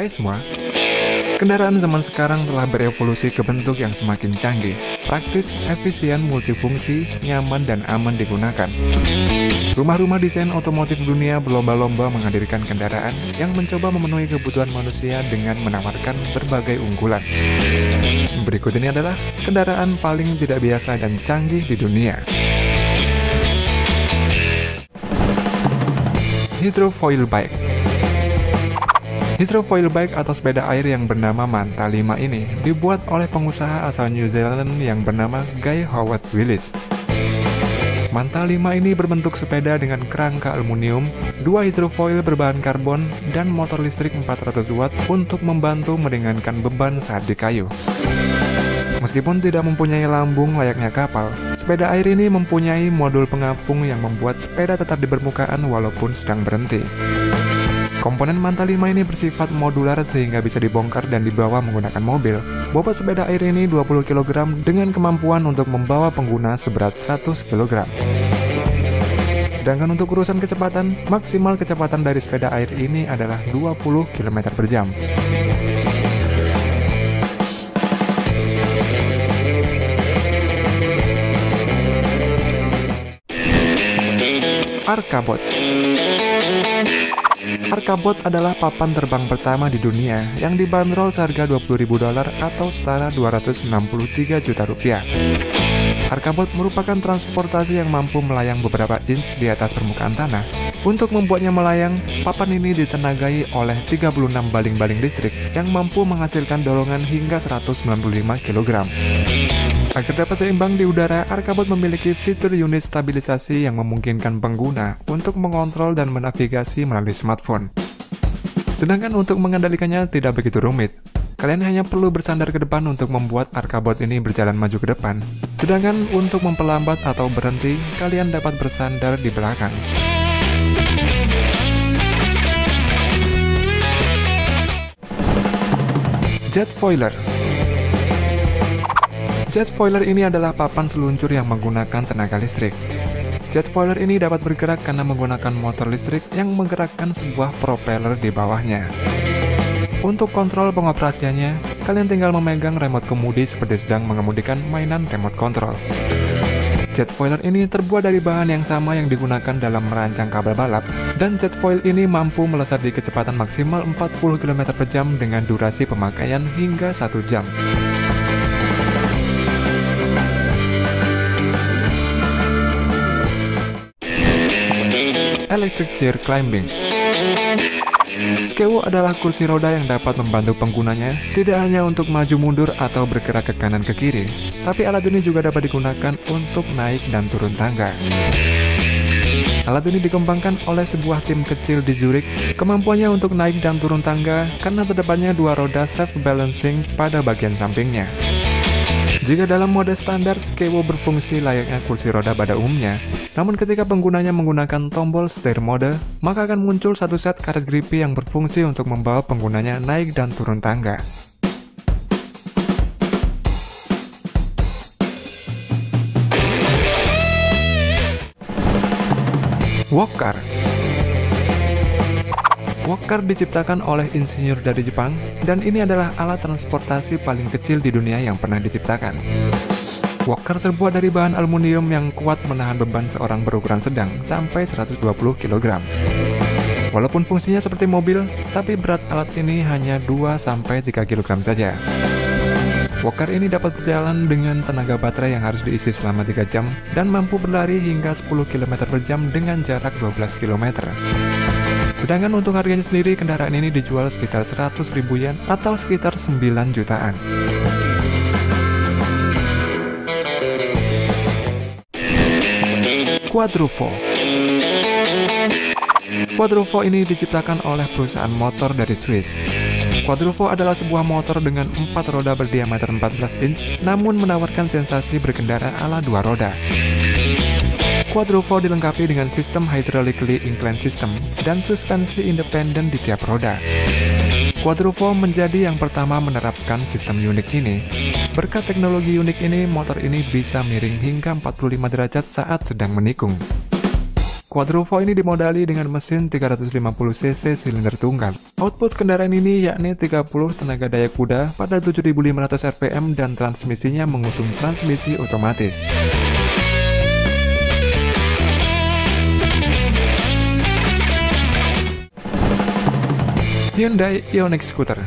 Hai semua, kendaraan zaman sekarang telah berevolusi ke bentuk yang semakin canggih, praktis, efisien, multifungsi, nyaman, dan aman digunakan. Rumah-rumah desain otomotif dunia berlomba-lomba menghadirkan kendaraan yang mencoba memenuhi kebutuhan manusia dengan menawarkan berbagai unggulan. Berikut ini adalah kendaraan paling tidak biasa dan canggih di dunia. Hydrofoil Bike. Hydrofoil Bike atau sepeda air yang bernama Manta 5 ini dibuat oleh pengusaha asal New Zealand yang bernama Guy Howard Willis. Manta 5 ini berbentuk sepeda dengan kerangka aluminium, 2 hidrofoil berbahan karbon, dan motor listrik 400 watt untuk membantu meringankan beban saat di kayu. Meskipun tidak mempunyai lambung layaknya kapal, sepeda air ini mempunyai modul pengapung yang membuat sepeda tetap di permukaan walaupun sedang berhenti. Komponen Manta 5 ini bersifat modular sehingga bisa dibongkar dan dibawa menggunakan mobil. Bobot sepeda air ini 20 kg dengan kemampuan untuk membawa pengguna seberat 100 kg. Sedangkan untuk urusan kecepatan, maksimal kecepatan dari sepeda air ini adalah 20 km per jam. Arkabot. Arkabot adalah papan terbang pertama di dunia yang dibanderol seharga $20.000 atau setara 263 juta rupiah. Arkabot merupakan transportasi yang mampu melayang beberapa inch di atas permukaan tanah. Untuk membuatnya melayang, papan ini ditenagai oleh 36 baling-baling listrik yang mampu menghasilkan dorongan hingga 195 kg. Agar dapat seimbang di udara, Arkabot memiliki fitur unit stabilisasi yang memungkinkan pengguna untuk mengontrol dan menavigasi melalui smartphone. Sedangkan untuk mengendalikannya tidak begitu rumit. Kalian hanya perlu bersandar ke depan untuk membuat Arkabot ini berjalan maju ke depan. Sedangkan untuk memperlambat atau berhenti, kalian dapat bersandar di belakang. Jetfoiler. Jetfoiler ini adalah papan seluncur yang menggunakan tenaga listrik. Jetfoiler ini dapat bergerak karena menggunakan motor listrik yang menggerakkan sebuah propeller di bawahnya. Untuk kontrol pengoperasiannya, kalian tinggal memegang remote kemudi seperti sedang mengemudikan mainan remote control. Jetfoiler ini terbuat dari bahan yang sama yang digunakan dalam merancang kabel balap, dan jetfoil ini mampu melesat di kecepatan maksimal 40 km per jam dengan durasi pemakaian hingga 1 jam. Electric Chair Climbing. Skewo adalah kursi roda yang dapat membantu penggunanya tidak hanya untuk maju mundur atau bergerak ke kanan ke kiri, tapi alat ini juga dapat digunakan untuk naik dan turun tangga. Alat ini dikembangkan oleh sebuah tim kecil di Zurich. Kemampuannya untuk naik dan turun tangga karena terdapatnya 2 roda self-balancing pada bagian sampingnya. Jika dalam mode standar, Skewo berfungsi layaknya kursi roda pada umumnya. Namun ketika penggunanya menggunakan tombol steer mode, maka akan muncul satu set karet grippy yang berfungsi untuk membawa penggunanya naik dan turun tangga. Walk car. Walk car diciptakan oleh insinyur dari Jepang, dan ini adalah alat transportasi paling kecil di dunia yang pernah diciptakan. Walk car terbuat dari bahan aluminium yang kuat menahan beban seorang berukuran sedang sampai 120 kg. Walaupun fungsinya seperti mobil, tapi berat alat ini hanya 2-3 kg saja. Walk car ini dapat berjalan dengan tenaga baterai yang harus diisi selama 3 jam dan mampu berlari hingga 10 km per jam dengan jarak 12 km. Sedangkan untuk harganya sendiri, kendaraan ini dijual sekitar 100.000 yen atau sekitar 9 jutaan. Quadrovo. Quadrovo ini diciptakan oleh perusahaan motor dari Swiss. Quadrovo adalah sebuah motor dengan 4 roda berdiameter 14 inch, namun menawarkan sensasi berkendara ala 2 roda. Quadrovo dilengkapi dengan sistem hydraulically inclined system dan suspensi independen di tiap roda. Quadrovo menjadi yang pertama menerapkan sistem unik ini. Berkat teknologi unik ini, motor ini bisa miring hingga 45 derajat saat sedang menikung. Quadrovo ini dimodali dengan mesin 350cc silinder tunggal. Output kendaraan ini yakni 30 tenaga daya kuda pada 7.500 rpm dan transmisinya mengusung transmisi otomatis. Hyundai Ioniq Scooter.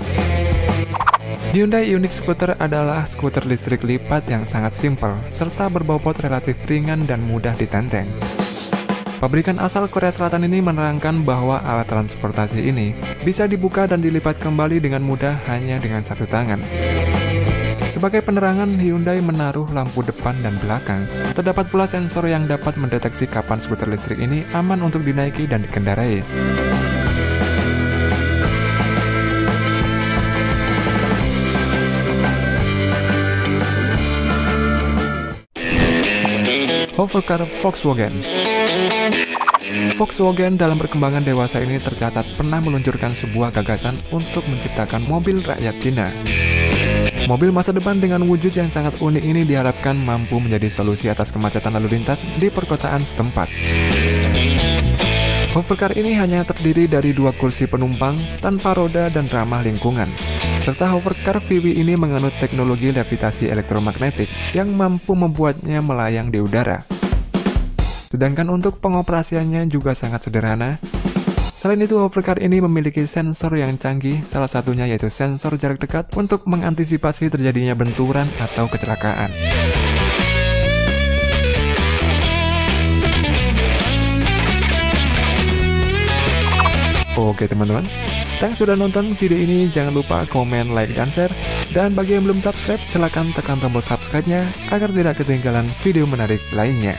Hyundai Ioniq Scooter adalah skuter listrik lipat yang sangat simpel, serta berbobot relatif ringan dan mudah ditenteng. Pabrikan asal Korea Selatan ini menerangkan bahwa alat transportasi ini bisa dibuka dan dilipat kembali dengan mudah hanya dengan satu tangan. Sebagai penerangan, Hyundai menaruh lampu depan dan belakang. Terdapat pula sensor yang dapat mendeteksi kapan skuter listrik ini aman untuk dinaiki dan dikendarai. Hovercar Volkswagen. Volkswagen dalam perkembangan dewasa ini tercatat pernah meluncurkan sebuah gagasan untuk menciptakan mobil rakyat Cina. Mobil masa depan dengan wujud yang sangat unik ini diharapkan mampu menjadi solusi atas kemacetan lalu lintas di perkotaan setempat. Hovercar ini hanya terdiri dari 2 kursi penumpang tanpa roda dan ramah lingkungan. Serta hovercar VW ini menganut teknologi levitasi elektromagnetik yang mampu membuatnya melayang di udara. Sedangkan untuk pengoperasiannya juga sangat sederhana. Selain itu, hovercar ini memiliki sensor yang canggih, salah satunya yaitu sensor jarak dekat untuk mengantisipasi terjadinya benturan atau kecelakaan. Oke teman-teman, thanks sudah nonton video ini. Jangan lupa komen, like, dan share. Dan bagi yang belum subscribe, silahkan tekan tombol subscribe-nya agar tidak ketinggalan video menarik lainnya.